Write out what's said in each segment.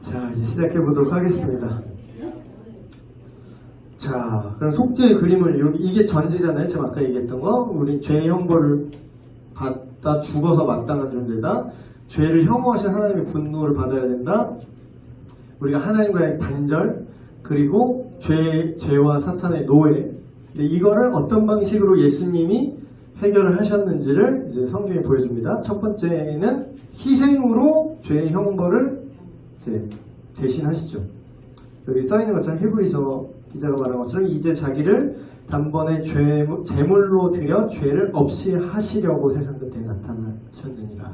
자, 이제 시작해 보도록 하겠습니다. 자, 그럼 속죄의 그림을 이게 전제잖아요. 제가 아까 얘기했던 거. 우리 죄의 형벌을 받다 죽어서 마땅한 존재다. 죄를 혐오하신 하나님의 분노를 받아야 된다. 우리가 하나님과의 단절, 그리고 죄와 사탄의 노예. 근데 이거를 어떤 방식으로 예수님이 해결을 하셨는지를 이제 성경에 보여줍니다. 첫 번째는 희생으로 죄의 형벌을 이제 대신하시죠. 여기 써있는 것처럼 히브리서 기자가 말한 것처럼 이제 자기를 단번에 제물로 드려 죄를 없이 하시려고 세상 끝에 나타나셨느니라.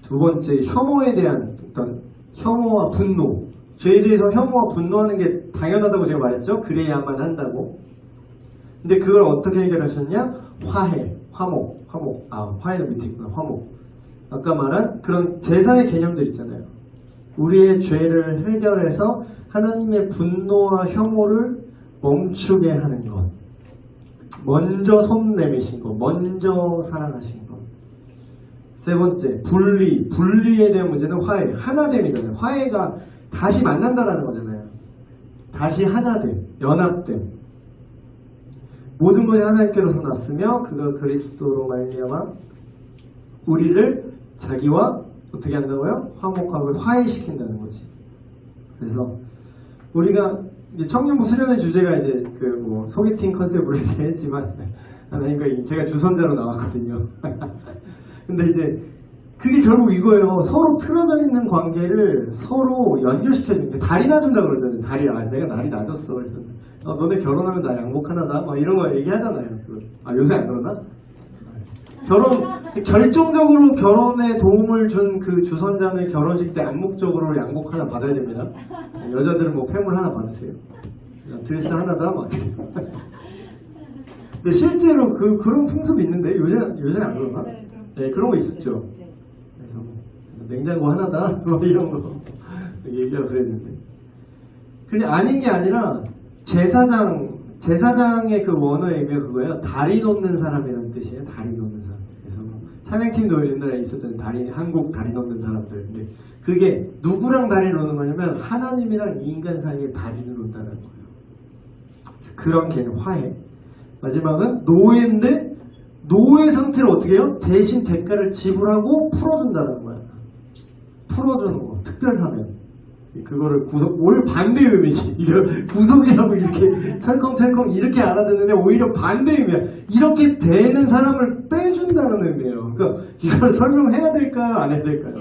두 번째, 혐오에 대한 어떤 혐오와 분노. 죄에 대해서 혐오와 분노하는 게 당연하다고 제가 말했죠. 그래야만 한다고. 근데 그걸 어떻게 해결하셨냐? 화목. 화해는 밑에 있구나. 화목. 아까 말한 그런 제사의 개념들 있잖아요. 우리의 죄를 해결해서 하나님의 분노와 혐오를 멈추게 하는 것. 먼저 손 내미신 것. 먼저 사랑하신 것. 세 번째, 분리에 대한 문제는 화해. 하나됨이잖아요. 화해가 다시 만난다라는 거잖아요. 다시 하나됨, 연합됨. 모든 것이 하나님께로서 났으며 그가 그리스도로 말미암아 우리를 자기와 어떻게 한다고요? 화목하고 화해시킨다는 거지. 그래서 우리가 청년부 수련의 주제가 이제 소개팅 컨셉으로 얘기했지만 하나님과 제가 주선자로 나왔거든요. 근데 이제 그게 결국 이거예요. 서로 틀어져 있는 관계를 서로 연결시켜주는 게. 달이 낮은다 그러잖아요. 내가 날이 낮았어. 그래서 너네 결혼하면 나 양복하나다? 막 이런 거 얘기하잖아요. 요새 안 그러나? 결정적으로 결혼에 도움을 준 그 주선자는 결혼식 때 암묵적으로 양복 하나 받아야 됩니다. 여자들은 뭐 폐물 하나 받으세요. 드레스 하나다? 막. 근데 실제로 그런 풍습이 있는데 요새 안 그러나? 네, 그런 거 있었죠. 그래서 냉장고 하나다? 뭐 이런 거 얘기하고 그랬는데. 근데 아닌 게 아니라 제사장의 그 원어의 의미가 그거예요. 다리 놓는 사람이라는 뜻이에요. 다리 놓는 사람. 그래서 찬양팀도 옛날에 있었던 한국 다리 놓는 사람들. 근데 그게 누구랑 다리 놓는 거냐면 하나님이랑 인간 사이에 다리를 놓는다는 거예요. 그런 개념, 화해. 마지막은 노예인데 노예 상태를 어떻게 해요? 대신 대가를 지불하고 풀어준다는 거야. 풀어주는 거. 특별사면. 그거를 오히려 반대의 의미지. 구속이라고 이렇게 철컹철컹 이렇게 알아듣는데 오히려 반대의 의미야. 이렇게 되는 사람을 빼준다는 의미예요. 그러니까 이걸 설명해야 될까요? 안 해야 될까요?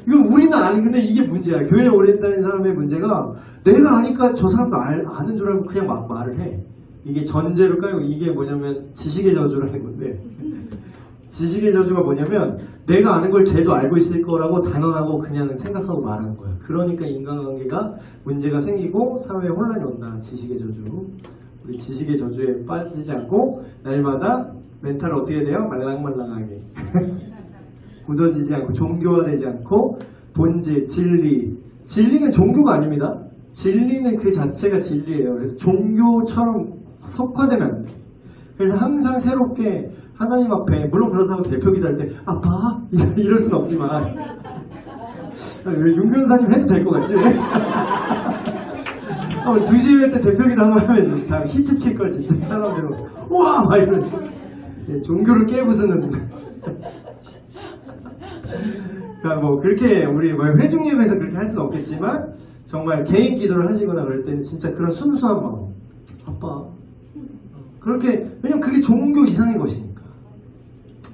이건 우리는 근데 이게 문제야. 교회에 오래 다니는 사람의 문제가 내가 아니까 저 사람도 아는 줄 알고 그냥 막 말을 해. 이게 전제로 깔고 이게 뭐냐면 지식의 저주라는 건데 지식의 저주가 뭐냐면 내가 아는 걸 쟤도 알고 있을 거라고 단언하고 그냥 생각하고 말하는 거야. 그러니까 인간관계가 문제가 생기고 사회에 혼란이 온다. 지식의 저주. 우리 지식의 저주에 빠지지 않고 날마다 멘탈을 어떻게 해야 돼요? 말랑말랑하게 굳어지지 않고 종교화되지 않고 본질, 진리는 종교가 아닙니다. 진리는 그 자체가 진리예요. 그래서 종교처럼 석화되면 안 돼. 그래서 항상 새롭게 하나님 앞에, 물론 그렇다고 대표 기도할 때 아빠 이럴 순 없지만 윤 변사님 해도 될 것 같지? 2시 때 대표 기도 한번 하면 다 히트 칠 걸 진짜. 사람들은 우와 막 이러면서 종교를 깨부수는. 그러니까 뭐 그렇게 우리 회중 예배에서 그렇게 할 수는 없겠지만 정말 개인 기도를 하시거나 그럴 때는 진짜 그런 순수한 마음, 아빠 그렇게, 왜냐면 그게 종교 이상의 것이니까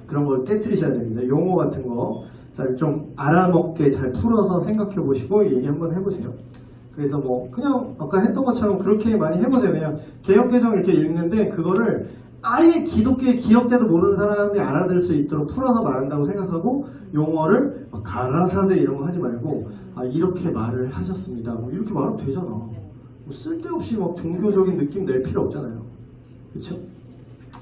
그런 걸 깨트리셔야 됩니다. 용어 같은 거 잘 좀 알아먹게 잘 풀어서 생각해 보시고 얘기 한번 해보세요. 그래서 뭐 그냥 아까 했던 것처럼 그렇게 많이 해보세요. 그냥 개혁개정 이렇게 읽는데 그거를 아예 기독교의 기억자도 모르는 사람이 알아들을 수 있도록 풀어서 말한다고 생각하고 용어를 막 가라사대 이런 거 하지 말고 이렇게 말을 하셨습니다. 뭐 이렇게 말하면 되잖아. 뭐 쓸데없이 막 종교적인 느낌 낼 필요 없잖아요. 그렇죠?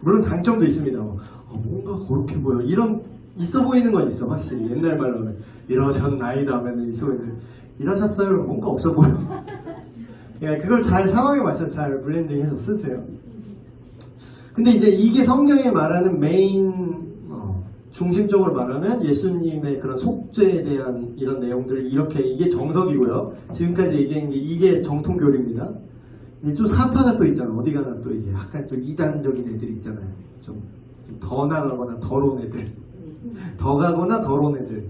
물론 장점도 있습니다. 뭔가 그렇게 보여. 이런 있어 보이는 건 있어. 확실히 옛날 말로 하면 이러셨나이다 하면 있어 보이는. 이러셨어요? 그럼 뭔가 없어 보여. 그러니까 그걸 잘 상황에 맞춰서 잘 블렌딩해서 쓰세요. 근데 이제 이게 성경에 말하는 메인 중심적으로 말하면 예수님의 그런 속죄에 대한 이런 내용들을 이렇게, 이게 정석이고요. 지금까지 얘기한 게 이게 정통교리입니다. 이제 좀 사파가 또 있잖아. 어디 가나 또 이게 약간 좀 이단적인 애들 있잖아요. 좀 더 나가거나 더러운 애들, 더 가거나 더러운 애들,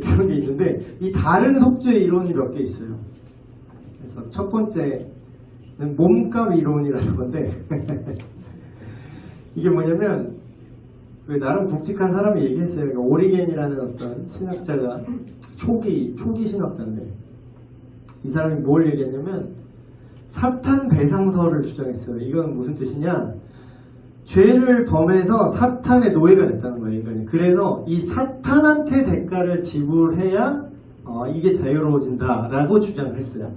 그런 게 있는데, 이 다른 속죄 이론이 몇 개 있어요. 그래서 첫 번째는 몸값 이론이라는 건데 이게 뭐냐면, 나름 굵직한 사람이 얘기했어요. 그러니까 오리겐이라는 어떤 신학자가 초기 신학자인데, 이 사람이 뭘 얘기했냐면 사탄 배상설을 주장했어요. 이건 무슨 뜻이냐? 죄를 범해서 사탄의 노예가 됐다는 거예요, 인간이. 그래서 이 사탄한테 대가를 지불해야 이게 자유로워진다라고 주장을 했어요.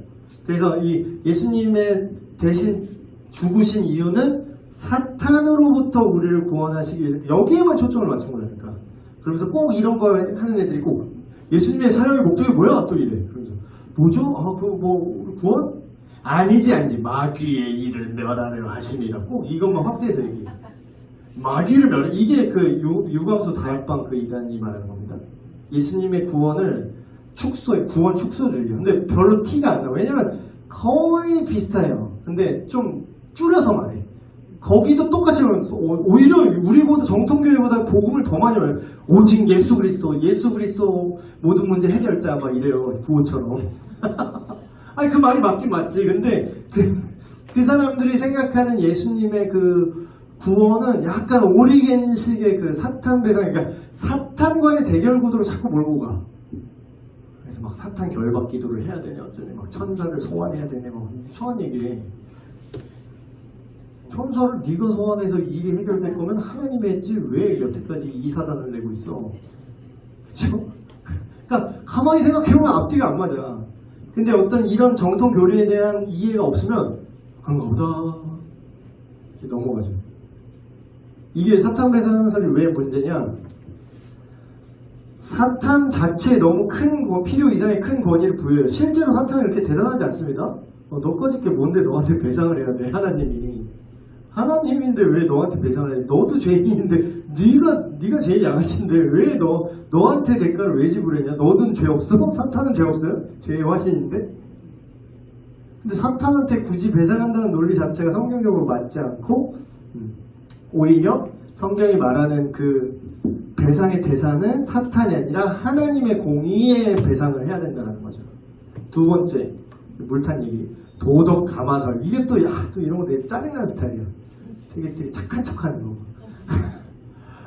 그래서 이 예수님의 대신 죽으신 이유는 사탄으로부터 우리를 구원하시기 위해, 여기에만 초점을 맞춘 거라니까. 그러면서 꼭 이런 거 하는 애들이 꼭 예수님의 사역의 목적이 뭐야? 또 이래. 그러면서 뭐죠? 구원? 아니지. 마귀의 일을 멸하려 하심이라. 꼭 이것만 확대해서 얘기해. 마귀를 멸하, 이게 그 유광수 다락방 그 이단이 말하는 겁니다. 예수님의 구원을 구원 축소주의예요. 근데 별로 티가 안 나. 왜냐면 거의 비슷해요. 근데 좀 줄여서 말해. 거기도 똑같이 오히려 우리보다 정통교회보다 복음을 더 많이 해요. 오직 예수 그리스도 모든 문제 해결자 막 이래요. 구호처럼. 아니 그 말이 맞긴 맞지. 근데 그 사람들이 생각하는 예수님의 그 구원은 약간 오리겐식의 그 사탄 배상, 그러니까 사탄과의 대결 구도로 자꾸 몰고 가. 그래서 막 사탄 결박 기도를 해야 되냐 어쩌니, 막 천사를 소환해야 되네, 막 무서운 얘기해. 천사를 네가 소환해서 일이 해결될 거면 하나님이 했지 왜 여태까지 이 사단을 내고 있어? 그쵸? 그러니까 가만히 생각해보면 앞뒤가 안 맞아. 근데 어떤 이런 정통 교리에 대한 이해가 없으면 그런가 보다 이렇게 넘어가죠. 이게 사탄 배상설이 왜 문제냐? 사탄 자체에 너무 필요 이상의 큰 권위를 부여해요. 실제로 사탄은 그렇게 대단하지 않습니다. 너 꺼질 게 뭔데 너한테 배상을 해야 돼? 하나님인데 왜 너한테 배상을 해? 너도 죄인인데 네가 제일 양아치인데 왜 너한테 대가를 왜 지불했냐? 너는 죄 없어? 사탄은 죄 없어요? 죄의 화신인데? 근데 사탄한테 굳이 배상한다는 논리 자체가 성경적으로 맞지 않고, 오히려 성경이 말하는 그 배상의 대상은 사탄이 아니라 하나님의 공의에 배상을 해야 된다는 거죠. 두 번째, 물탄 얘기, 도덕 가마설. 이게 또 이런 거 되게 짜증나는 스타일이야. 되게 착한 척하는 거.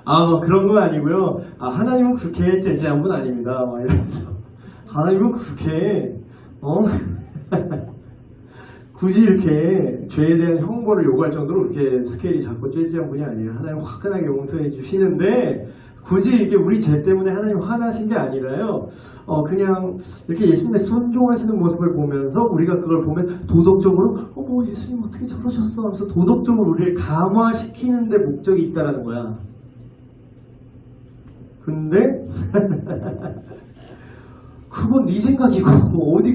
뭐 그런 건 아니고요. 하나님은 그렇게 제지한 분 아닙니다. 막 이러면서 하나님은 그렇게 굳이 이렇게 죄에 대한 형벌을 요구할 정도로 그렇게 스케일이 작고 째지한 분이 아니에요. 하나님 화끈하게 용서해 주시는데 굳이 이게 우리 죄 때문에 하나님 화나신 게 아니라요. 그냥 이렇게 예수님의 순종하시는 모습을 보면서 우리가 그걸 보면 도덕적으로 예수님 어떻게 저러셨어 하면서 도덕적으로 우리를 감화시키는데 목적이 있다라는 거야. 근데 그건 네 생각이고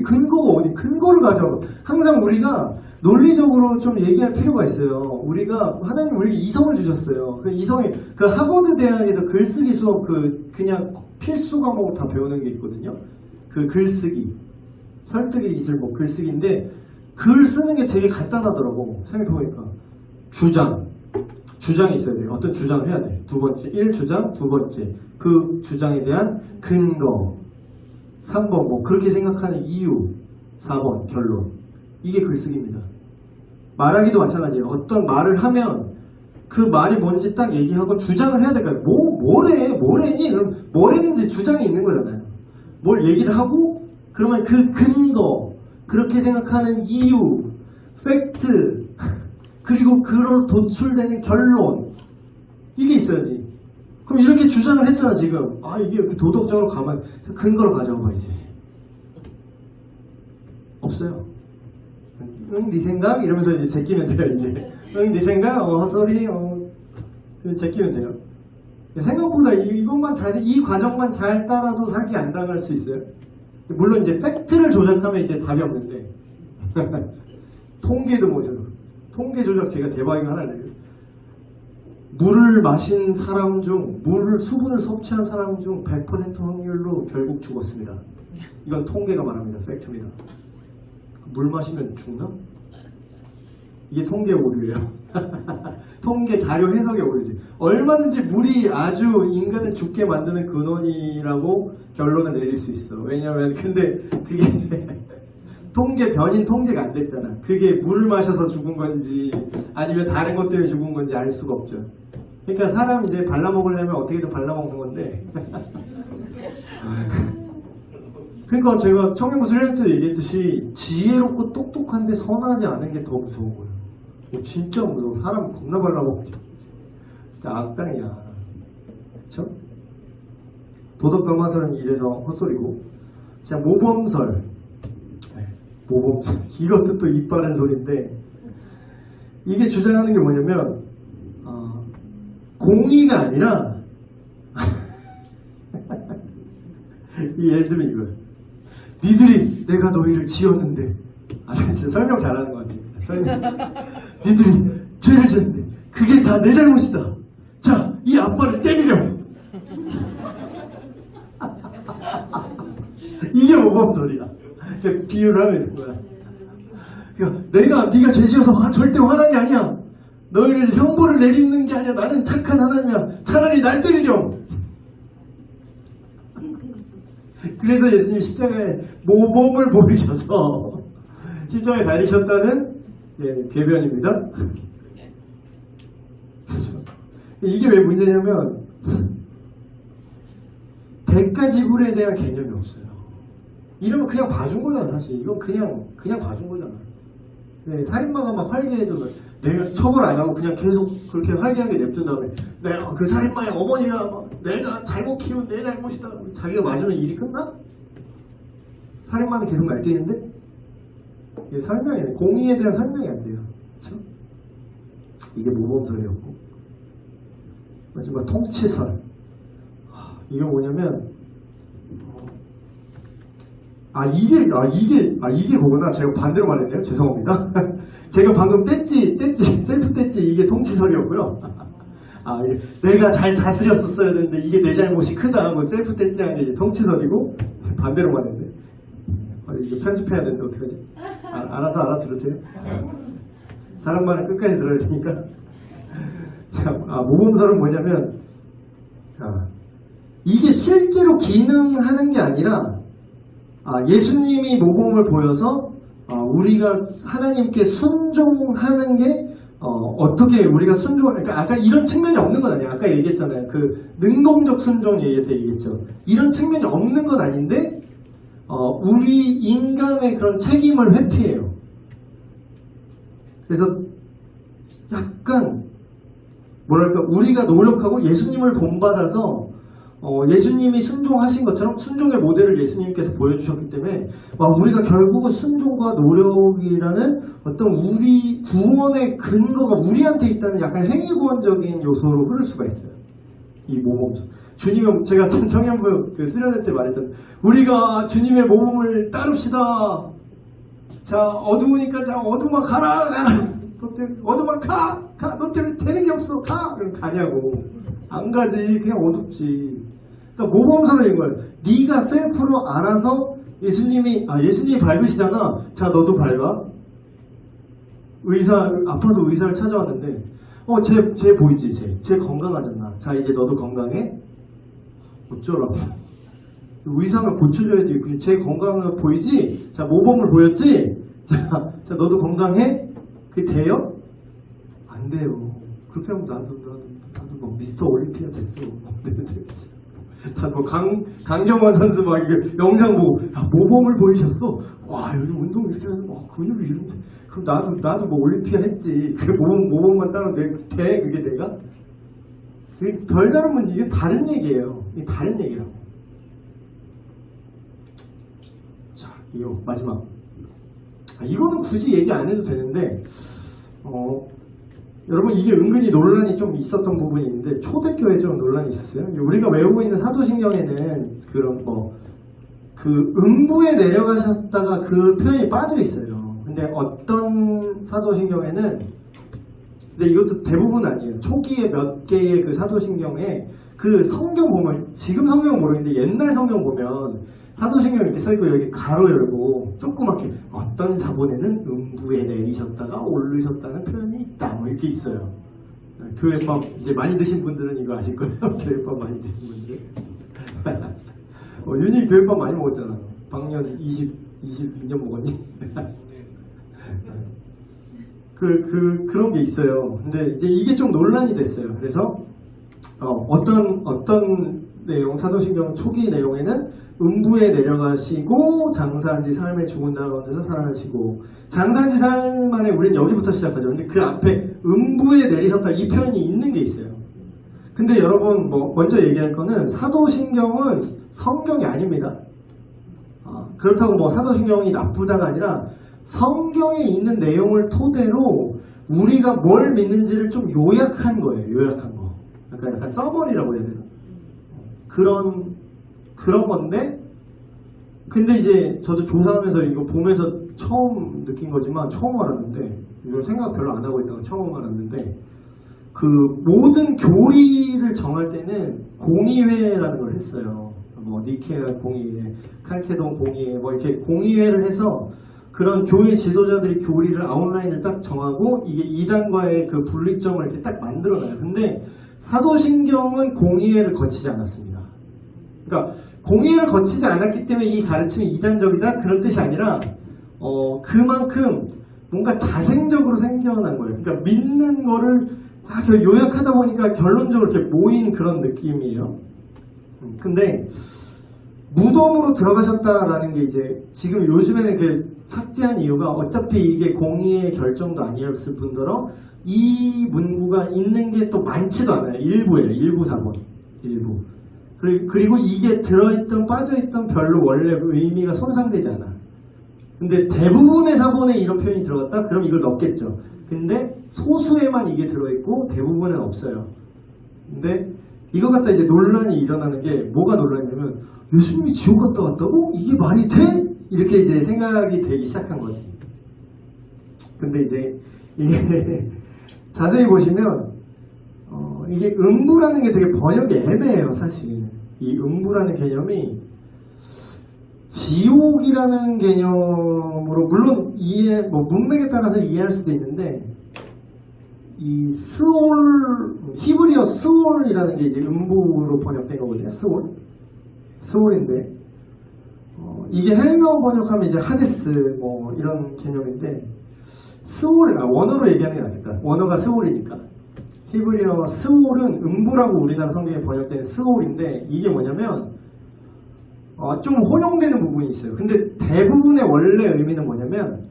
근거를 가져. 항상 우리가 논리적으로 좀 얘기할 필요가 있어요. 하나님 우리에게 이성을 주셨어요. 그 이성이 그 하버드 대학에서 글쓰기 수업 그냥 필수 과목 다 배우는 게 있거든요. 그 글쓰기, 설득의 기술 글쓰기인데 글 쓰는 게 되게 간단하더라고. 생각해보니까 주장이 있어야 돼요. 어떤 주장을 해야 돼. 두 번째 1주장, 두 번째 그 주장에 대한 근거, 3번 그렇게 생각하는 이유, 4번 결론. 이게 글쓰기입니다. 말하기도 마찬가지예요. 어떤 말을 하면 그 말이 뭔지 딱 얘기하고 주장을 해야 될까요? 뭐래니? 그럼 뭐래는지 주장이 있는 거잖아요. 뭘 얘기를 하고 그러면 그 근거, 그렇게 생각하는 이유, 팩트, 그리고 그로 도출되는 결론, 이게 있어야지. 그럼 이렇게 주장을 했잖아 지금. 이게 이렇게 도덕적으로 가만 근거를 가져와봐 이제. 없어요. 네 생각? 이러면서 이제 제끼면 돼요 이제. 네 생각? 헛소리? 제끼면 돼요. 생각보다 이것만 이 과정만 잘 따라도 사기 안 당할 수 있어요. 물론 이제 팩트를 조작하면 이제 답이 없는데 통계도 통계 조작 제가 대박인 거 하나 알려요. 물을 마신 사람 중, 수분을 섭취한 사람 중 100% 확률로 결국 죽었습니다. 이건 통계가 말합니다. 팩트입니다. 물 마시면 죽나? 이게 통계 오류예요. 통계 자료 해석의 오류지. 얼마든지 물이 아주 인간을 죽게 만드는 근원이라고 결론을 내릴 수 있어. 왜냐면 근데 그게 통계 변인 통제가 안 됐잖아. 그게 물을 마셔서 죽은 건지 아니면 다른 것 때문에 죽은 건지 알 수가 없죠. 그러니까 사람 이제 발라먹으려면 어떻게든 발라먹는 건데. 그러니까 제가 청년부 수련회 때 얘기했듯이 지혜롭고 똑똑한데 선하지 않은 게 더 무서운 거예요. 진짜 무서워. 사람 겁나 발라먹지. 진짜 악당이야. 그쵸? 도덕강화설은 이래서 헛소리고. 자, 모범설. 모범설. 이것도 또 입 바른 소리인데, 이게 주장하는 게 뭐냐면, 공의가 아니라, 예를 들면 이거예요. 니들이 내가 너희를 지었는데, 진짜 설명 잘하는 것 같아요. 설명. 니들이 죄를 지었는데, 그게 다 내 잘못이다. 자, 이 아빠를 때리렴. 이게 모범설이야. 그러니까 비유를 하면 이런 거야. 그러니까 네가 죄지어서 절대 화난 게 아니야. 너희를 형벌을 내리는 게 아니야. 나는 착한 하나님이야. 차라리 날 때리렴. 그래서 예수님이 십자가에 모범을 보이셔서 십자가에 달리셨다는 궤변입니다. 이게 왜 문제냐면 대가 지불에 대한 개념이 없어요. 이러면 그냥 봐준 거잖아. 사실 이건 그냥 봐준 거잖아. 살인마가 막 활개해도 내가 처벌 안 하고 그냥 계속 그렇게 활개하게 냅둔 다음에 내가 그 살인마의 어머니가 막 내가 잘못 키운 내 잘못이다. 자기가 맞으면 일이 끝나? 살인마는 계속 날뛰는데 이게 설명이 안 돼. 공의에 대한 설명이 안 돼요. 그렇죠? 이게 모범설이었고 마지막 통치설. 이게 뭐냐면 이게 그거구나. 제가 반대로 말했네요. 죄송합니다. 제가 방금 셀프 떼찌 이게 통치설이었고요. 내가 잘 다스렸었어야 되는데 이게 내 잘못이 크다 하고 셀프 떼찌한 게 통치설이고 반대로 말했네. 이거 편집해야 되는데 어떡하지? 알아서 알아들으세요. 사람 말은 끝까지 들어야 되니까. 자, 모범설은 뭐냐면 이게 실제로 기능하는 게 아니라 예수님이 모범을 보여서 우리가 하나님께 순종하는 게 어떻게 우리가 그러니까 아까 이런 측면이 없는 건 아니에요. 아까 얘기했잖아요. 그 능동적 순종 얘기할 때 얘기했죠. 이런 측면이 없는 건 아닌데 우리 인간의 그런 책임을 회피해요. 그래서 약간 뭐랄까 우리가 노력하고 예수님을 본받아서 예수님이 순종하신 것처럼 순종의 모델을 예수님께서 보여주셨기 때문에 우리가 결국은 순종과 노력이라는 어떤 우리 구원의 근거가 우리한테 있다는 약간 행위구원적인 요소로 흐를 수가 있어요. 이 모범설. 주님의 제가 청년부 그 수련회 때 말했잖아요. 우리가 주님의 모범을 따릅시다. 자 어두우니까 자 어두워 가라. 어두워 가. 너 때문에 되는 게 없어. 가. 그럼 가냐고. 안 가지. 그냥 어둡지. 그러니까 모범설은 이런 거예요. 네가 셀프로 알아서 예수님이 밝으시잖아. 자 너도 밝아. 아파서 의사를 찾아왔는데 쟤 보이지? 쟤 건강하잖아. 자 이제 너도 건강해? 어쩌라고. 의상을 고쳐줘야지. 쟤 건강해 보이지? 자 모범을 보였지? 자 너도 건강해? 그게 돼요? 안 돼요. 그렇게 하면 나도 뭐 미스터 올림피아 됐어. 강경원 선수 막 이게 영상 보고 모범을 보이셨어. 와 요즘 운동 이렇게 하면 근육이 이런데 그럼 나도 뭐 올림피아 했지. 그 모범만 따로 돼 그게 내가? 그게 별다른 이게 다른 얘기예요. 이게 다른 얘기라고. 자 이거 마지막. 이거는 굳이 얘기 안 해도 되는데 여러분 이게 은근히 논란이 좀 있었던 부분이 있는데 초대교회 좀 논란이 있었어요. 우리가 외우고 있는 사도신경에는 그런 그 음부에 내려가셨다가 그 표현이 빠져 있어요. 근데 어떤 사도신경에는 근데 이것도 대부분 아니에요. 초기에 몇 개의 그 사도신경에 그 성경 보면, 지금 성경은 모르겠는데 옛날 성경 보면 사도신경 이렇게 써있고 여기 가로 열고 조그맣게 어떤 사본에는 음부에 내리셨다가 오르셨다는 표현이 있다 뭐 이렇게 있어요. 교회밥 이제 많이 드신 분들은 이거 아실 거예요. 교회밥 많이 드신 분들. 윤희 교회밥 많이 먹었잖아. 방년 22년 먹었니? 그런 게 있어요. 근데 이제 이게 좀 논란이 됐어요. 그래서 어떤 내용, 사도신경 초기 내용에는 음부에 내려가시고 장사한 지 사흘 만에 죽은 가운데서 살아나시고, 장사한 지 사흘 만에 우린 여기부터 시작하죠. 근데 그 앞에 음부에 내리셨다 이 표현이 있는 게 있어요. 근데 여러분 먼저 얘기할 거는 사도신경은 성경이 아닙니다. 그렇다고 사도신경이 나쁘다가 아니라 성경에 있는 내용을 토대로 우리가 뭘 믿는지를 좀 요약한 거예요. 요약한 거. 약간 서머리라고 해야 되나? 그런 건데, 근데 이제 저도 조사하면서 이거 보면서 처음 느낀 거지만, 처음 알았는데, 이걸 생각 별로 안 하고 있다가 처음 알았는데, 그 모든 교리를 정할 때는 공의회라는 걸 했어요. 니케아 공의회, 칼케돈 공의회, 이렇게 공의회를 해서 그런 교회 지도자들이 교리를 아웃라인을 딱 정하고 이게 이단과의 그 분리점을 이렇게 딱 만들어놔요. 근데 사도신경은 공의회를 거치지 않았습니다. 그러니까 공의회를 거치지 않았기 때문에 이 가르침이 이단적이다 그런 뜻이 아니라 그만큼 뭔가 자생적으로 생겨난 거예요. 그러니까 믿는 거를 다 요약하다 보니까 결론적으로 이렇게 모인 그런 느낌이에요. 근데 무덤으로 들어가셨다라는 게 이제 지금 요즘에는 그 삭제한 이유가 어차피 이게 공의의 결정도 아니었을 뿐더러 이 문구가 있는 게 또 많지도 않아요. 일부예요. 일부 사본. 일부. 그리고 이게 들어있던 빠져있던 별로 원래 의미가 손상되지 않아. 근데 대부분의 사본에 이런 표현이 들어갔다? 그럼 이걸 넣겠죠. 근데 소수에만 이게 들어있고 대부분은 없어요. 근데 이거 갖다 이제 논란이 일어나는 게 뭐가 논란이냐면 예수님이 지옥 갔다 왔다고? 이게 말이 돼? 이렇게 이제 생각이 되기 시작한 거지. 근데 이제 이게 자세히 보시면 이게 음부라는 게 되게 번역이 애매해요. 사실 이 음부라는 개념이 지옥이라는 개념으로 물론 문맥에 따라서 이해할 수도 있는데, 이 스올, 히브리어 스올이라는 게 이제 음부로 번역된 거거든요. 스올인데 이게 헬러 번역하면 이제 하데스 이런 개념인데, 원어로 얘기하는 게 낫겠다. 원어가 스올이니까. 히브리어 스올은 음부라고 우리나라 성경에 번역된 스올인데, 이게 뭐냐면 좀 혼용되는 부분이 있어요. 근데 대부분의 원래 의미는 뭐냐면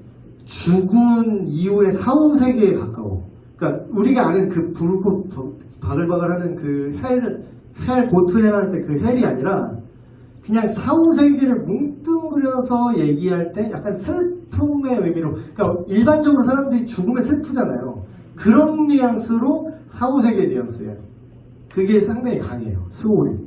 죽은 이후의 사후세계에 가까워. 그러니까 우리가 아는 그 부르고 바글바글하는 그 고트헬 할 때 그 헬이 아니라 그냥 사후세계를 뭉뚱그려서 얘기할 때 약간 슬픔의 의미로, 그러니까 일반적으로 사람들이 죽으면 슬프잖아요. 그런 뉘앙스로 사후세계 뉘앙스예요. 그게 상당히 강해요. 스올이.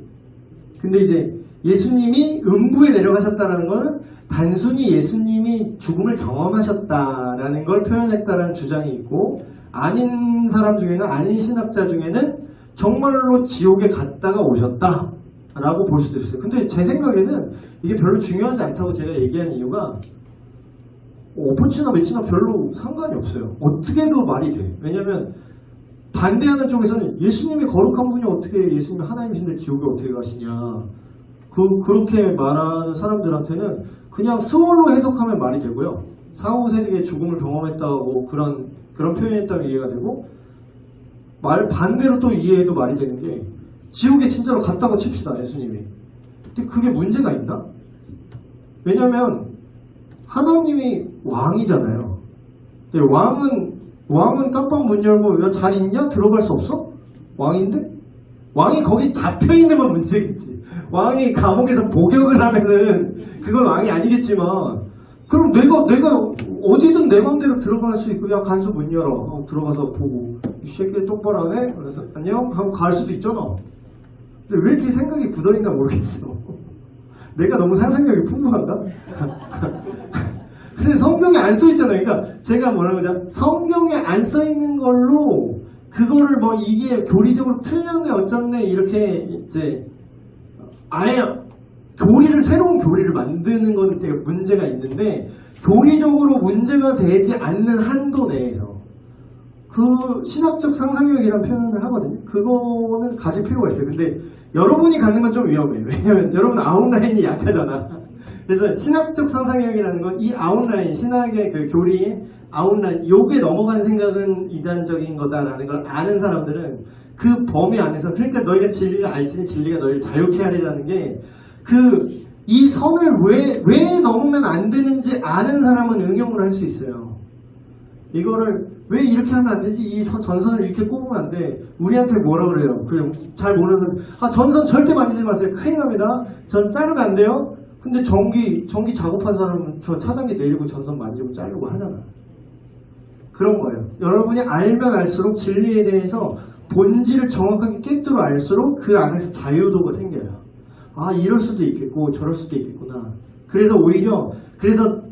근데 이제 예수님이 음부에 내려가셨다는 것은 단순히 예수님이 죽음을 경험하셨다라는 걸 표현했다라는 주장이 있고, 아닌 사람 중에는, 아닌 신학자 중에는 정말로 지옥에 갔다가 오셨다라고 볼 수도 있어요. 근데 제 생각에는 이게 별로 중요하지 않다고 제가 얘기한 이유가 오포치나 매치나 별로 상관이 없어요. 어떻게도 말이 돼. 왜냐면 반대하는 쪽에서는 예수님이 거룩한 분이 어떻게 예수님이 하나님이신데 지옥에 어떻게 가시냐, 그렇게 말하는 사람들한테는 그냥 스월로 해석하면 말이 되고요. 사후세계의 죽음을 경험했다고 그런 표현했다면 이해가 되고, 말 반대로 또 이해해도 말이 되는 게, 지옥에 진짜로 갔다고 칩시다, 예수님이. 근데 그게 문제가 있나? 왜냐면 하나님이 왕이잖아요. 근데 왕은 깜빡 문 열고 야, 잘 있냐? 들어갈 수 없어? 왕인데? 왕이 거기 잡혀있는건 문제겠지. 왕이 감옥에서 복역을 하면은 그건 왕이 아니겠지만, 그럼 내가 어디든 내 맘대로 들어갈 수 있고, 야 간수 문 열어, 들어가서 보고 이 새끼 똑바로 하네? 그래서 안녕? 하고 갈 수도 있잖아. 근데 왜 이렇게 생각이 굳어있나 모르겠어. 내가 너무 상상력이 풍부한가? 근데 성경에 안 써 있잖아요. 그러니까 제가 뭐라고 하죠? 성경에 안 써 있는 걸로 그거를 뭐 이게 교리적으로 틀렸네 어쩌네 이렇게 이제 아예 새로운 교리를 만드는 건 되게 문제가 있는데, 교리적으로 문제가 되지 않는 한도 내에서 그 신학적 상상력이라는 표현을 하거든요. 그거는 가질 필요가 있어요. 근데 여러분이 갖는 건 좀 위험해요. 왜냐면 여러분 아웃라인이 약하잖아. 그래서 신학적 상상력이라는 건 이 아웃라인, 신학의 그 교리의 아웃라인, 요게 넘어간 생각은 이단적인 거다라는 걸 아는 사람들은 그 범위 안에서, 그러니까 너희가 진리를 알지니 진리가 너희를 자유케 하리라는 게, 이 선을 왜 넘으면 안 되는지 아는 사람은 응용을 할 수 있어요. 이거를 왜 이렇게 하면 안 되지? 이 전선을 이렇게 꼽으면 안 돼. 우리한테 뭐라 그래요? 그냥 잘 모르는 사람, 전선 절대 만지지 마세요. 큰일 납니다. 전 자르면 안 돼요. 근데 전기 작업한 사람은 저 차단기 내리고 전선 만지고 자르고 하잖아. 그런 거예요. 여러분이 알면 알수록 진리에 대해서 본질을 정확하게 꿰뚫어 알수록 그 안에서 자유도가 생겨요. 아, 이럴 수도 있겠고 저럴 수도 있겠구나. 그래서 오히려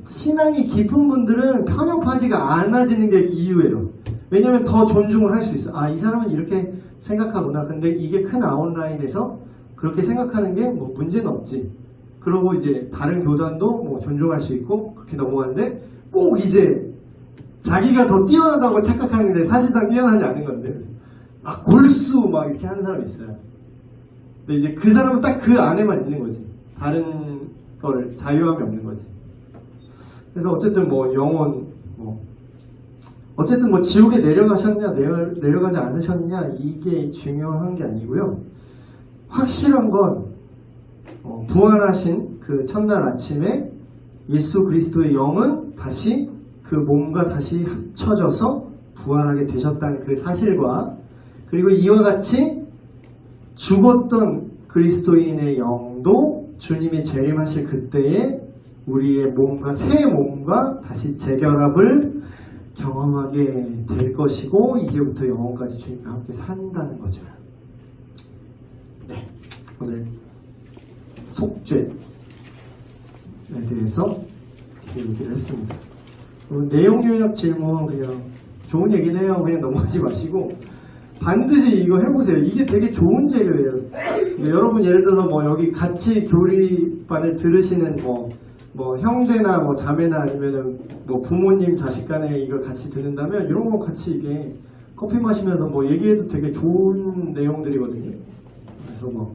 신앙이 깊은 분들은 편협하지가 않아지는 게 이유예요. 왜냐면 더 존중을 할 수 있어. 아, 이 사람은 이렇게 생각하구나. 근데 이게 큰 아웃라인에서 그렇게 생각하는 게 뭐 문제는 없지. 그러고 이제 다른 교단도 뭐 존중할 수 있고 그렇게 넘어가는데, 꼭 이제 자기가 더 뛰어나다고 착각하는데 사실상 뛰어나지 않은 건데, 막 골수 막 이렇게 하는 사람이 있어요. 근데 이제 그 사람은 딱 그 안에만 있는 거지. 다른 걸 자유함이 없는 거지. 그래서 어쨌든 뭐 영혼, 어쨌든 뭐 지옥에 내려가셨냐 내려가지 않으셨냐 이게 중요한 게 아니고요. 확실한 건 부활하신 그 첫날 아침에 예수 그리스도의 영은 다시 그 몸과 다시 합쳐져서 부활하게 되셨다는 그 사실과, 그리고 이와 같이 죽었던 그리스도인의 영도 주님이 재림하실 그때에 우리의 몸과 새 몸과 다시 재결합을 경험하게 될 것이고, 이제부터 영원까지 주님과 함께 산다는 거죠. 네, 오늘 속죄에 대해서 얘기를 했습니다. 내용 요약 질문 그냥 좋은 얘기네요. 그냥 넘어가지 마시고 반드시 이거 해보세요. 이게 되게 좋은 재료예요. 여러분 예를 들어 뭐 여기 같이 교리반을 들으시는 뭐 형제나 뭐 자매나 아니면은 뭐 부모님 자식 간에 이걸 같이 듣는다면 이런 거 같이 이게 커피 마시면서 뭐 얘기해도 되게 좋은 내용들이거든요. 그래서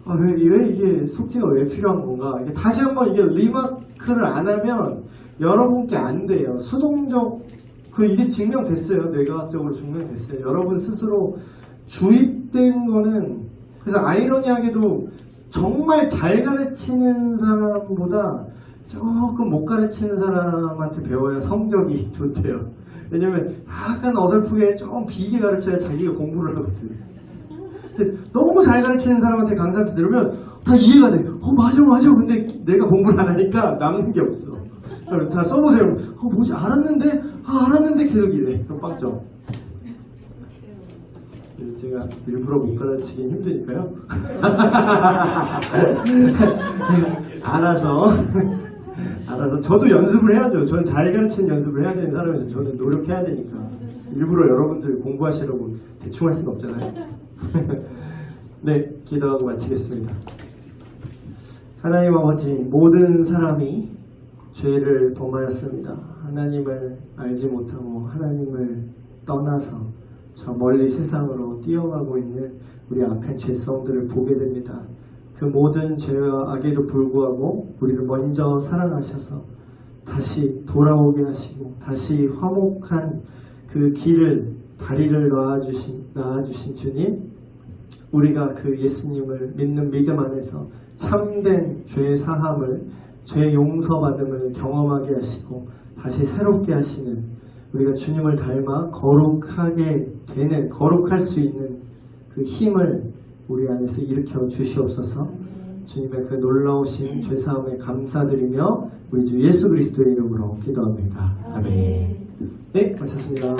왜 이게 속죄가 왜 필요한 건가? 이게 다시 한번 이게 리마크를 안 하면 여러분께 안 돼요. 수동적 이게 증명됐어요. 뇌과학적으로 증명됐어요. 여러분 스스로 주입된 거는, 그래서 아이러니하게도 정말 잘 가르치는 사람보다 조금 못 가르치는 사람한테 배워야 성적이 좋대요. 왜냐면 약간 어설프게 좀 비게 가르쳐야 자기가 공부를 하거든. 근데 너무 잘 가르치는 사람한테 강사한테 들으면 다 이해가 돼. 맞아. 근데 내가 공부를 안 하니까 남는 게 없어. 자, 써보세요. 뭐지? 알았는데 계속 이래. 그럼 빵점. 제가 일부러 못 가르치긴 힘드니까요. 알아서 저도 연습을 해야죠. 저는 잘 가르치는 연습을 해야 되는 사람이죠. 저는 노력해야 되니까. 일부러 여러분들 공부하시려고 대충 할 수는 없잖아요. 네, 기도하고 마치겠습니다. 하나님 아버지, 모든 사람이 죄를 범하였습니다. 하나님을 알지 못하고 하나님을 떠나서 저 멀리 세상으로 뛰어가고 있는 우리 악한 죄성들을 보게 됩니다. 그 모든 죄와 악에도 불구하고 우리를 먼저 사랑하셔서 다시 돌아오게 하시고 다시 화목한 그 다리를 낳아주신 주님, 우리가 그 예수님을 믿는 믿음 안에서 참된 죄 사함을, 죄 용서받음을 경험하게 하시고 다시 새롭게 하시는, 우리가 주님을 닮아 거룩할 수 있는 그 힘을 우리 안에서 일으켜 주시옵소서. 주님의 그 놀라우신 죄사함에 감사드리며 우리 주 예수 그리스도의 이름으로 기도합니다. 아멘. 네, 마쳤습니다.